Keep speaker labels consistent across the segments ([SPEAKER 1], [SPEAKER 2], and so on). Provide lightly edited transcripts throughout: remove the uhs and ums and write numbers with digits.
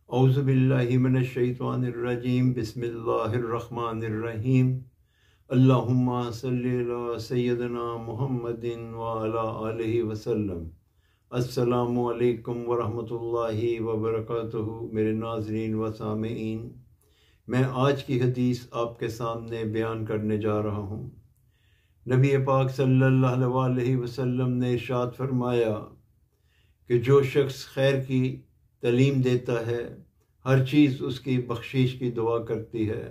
[SPEAKER 1] اعوذ باللہ من الشیطان الرجیم بسم اللہ الرحمن الرحیم اللہم صلی علی سیدنا محمد وعلی آلہ وسلم۔ السلام علیکم ورحمۃ اللہ وبرکاتہ۔ میرے ناظرین و سامعین، میں آج کی حدیث آپ کے سامنے بیان کرنے جا رہا ہوں۔ نبی پاک صلی اللہ علیہ وسلم نے ارشاد فرمایا کہ جو شخص خیر کی تعلیم دیتا ہے، ہر چیز اس کی بخشش کی دعا کرتی ہے،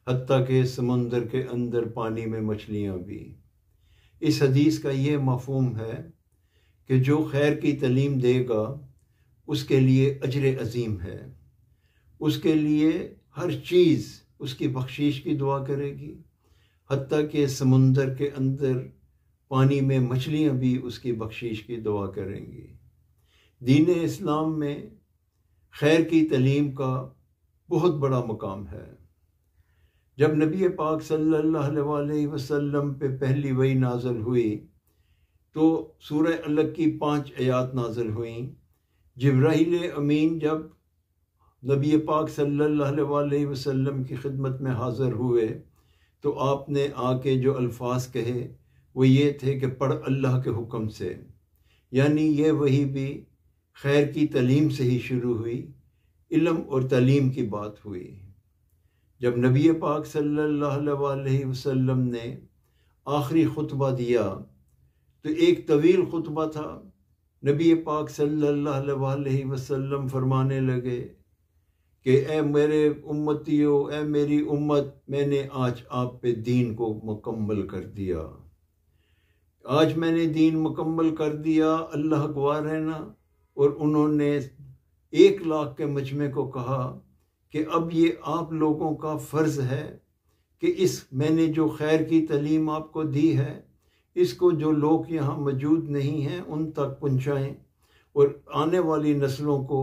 [SPEAKER 1] حتیٰ کہ سمندر کے اندر پانی میں مچھلیاں بھی۔ اس حدیث کا یہ مفہوم ہے کہ جو خیر کی تعلیم دے گا اس کے لیے اجر عظیم ہے، اس کے لیے ہر چیز اس کی بخشش کی دعا کرے گی، حتیٰ کہ سمندر کے اندر پانی میں مچھلیاں بھی اس کی بخشش کی دعا کریں گی۔ دین اسلام میں خیر کی تعلیم کا بہت بڑا مقام ہے۔ جب نبی پاک صلی اللہ علیہ وسلم پہ پہلی وحی نازل ہوئی تو سورہ علق کی 5 آیات نازل ہوئیں۔ جبرائیل امین جب نبی پاک صلی اللہ علیہ وسلم کی خدمت میں حاضر ہوئے تو آپ نے آ کے جو الفاظ کہے وہ یہ تھے کہ پڑھ اللہ کے حکم سے، یعنی یہ وحی بھی خیر کی تعلیم سے ہی شروع ہوئی، علم اور تعلیم کی بات ہوئی۔ جب نبی پاک صلی اللہ علیہ وسلم نے آخری خطبہ دیا تو ایک طویل خطبہ تھا۔ نبی پاک صلی اللہ علیہ وسلم فرمانے لگے کہ اے میرے امتیو، اے میری امت، میں نے آج آپ پہ دین کو مکمل کر دیا، آج میں نے دین مکمل کر دیا، اللہ گواہ رہنا۔ اور انہوں نے 1,00,000 کے مجمع کو کہا کہ اب یہ آپ لوگوں کا فرض ہے کہ میں نے جو خیر کی تعلیم آپ کو دی ہے اس کو جو لوگ یہاں موجود نہیں ہیں ان تک پہنچائیں، اور آنے والی نسلوں کو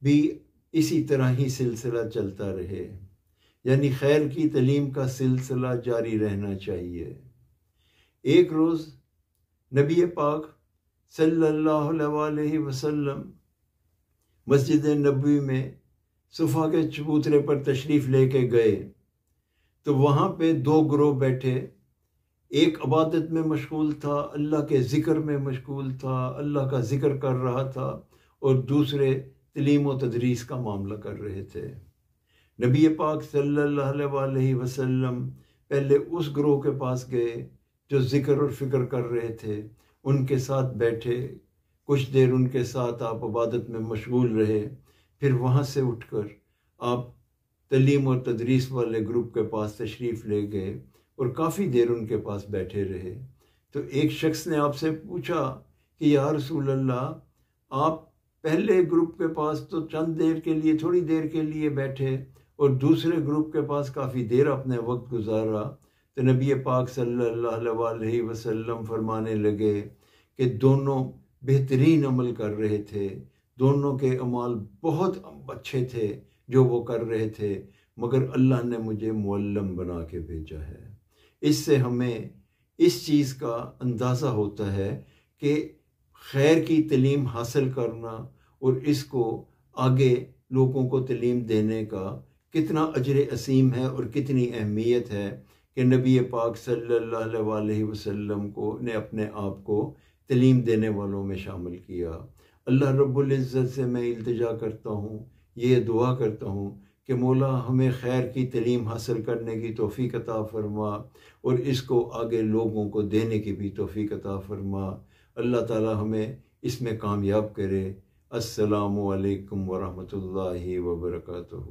[SPEAKER 1] بھی اسی طرح ہی سلسلہ چلتا رہے، یعنی خیر کی تعلیم کا سلسلہ جاری رہنا چاہیے۔ ایک روز نبی پاک صلی اللہ علیہ وسلم مسجد نبوی میں صفا کے چبوترے پر تشریف لے کے گئے تو وہاں پہ 2 گروہ بیٹھے، ایک عبادت میں مشغول تھا، اللہ کے ذکر میں مشغول تھا، اللہ کا ذکر کر رہا تھا، اور دوسرے تعلیم و تدریس کا معاملہ کر رہے تھے۔ نبی پاک صلی اللہ علیہ وسلم پہلے اس گروہ کے پاس گئے جو ذکر اور فکر کر رہے تھے، ان کے ساتھ بیٹھے، کچھ دیر ان کے ساتھ آپ عبادت میں مشغول رہے، پھر وہاں سے اٹھ کر آپ تعلیم اور تدریس والے گروپ کے پاس تشریف لے گئے اور کافی دیر ان کے پاس بیٹھے رہے۔ تو ایک شخص نے آپ سے پوچھا کہ یا رسول اللہ، آپ پہلے گروپ کے پاس تو چند دیر کے لیے، تھوڑی دیر کے لیے بیٹھے، اور دوسرے گروپ کے پاس کافی دیر اپنے وقت گزارا۔ تو نبی پاک صلی اللہ علیہ وسلم فرمانے لگے کہ دونوں بہترین عمل کر رہے تھے، دونوں کے اعمال بہت اچھے تھے جو وہ کر رہے تھے، مگر اللہ نے مجھے معلم بنا کے بھیجا ہے۔ اس سے ہمیں اس چیز کا اندازہ ہوتا ہے کہ خیر کی تعلیم حاصل کرنا اور اس کو آگے لوگوں کو تعلیم دینے کا کتنا اجر عظیم ہے اور کتنی اہمیت ہے کہ نبی پاک صلی اللہ علیہ وسلم نے اپنے آپ کو تعلیم دینے والوں میں شامل کیا۔ اللہ رب العزت سے میں التجا کرتا ہوں، یہ دعا کرتا ہوں کہ مولا ہمیں خیر کی تعلیم حاصل کرنے کی توفیق عطا فرما اور اس کو آگے لوگوں کو دینے کی بھی توفیق عطا فرما۔ اللہ تعالی ہمیں اس میں کامیاب کرے۔ السلام علیکم ورحمۃ اللہ وبرکاتہ۔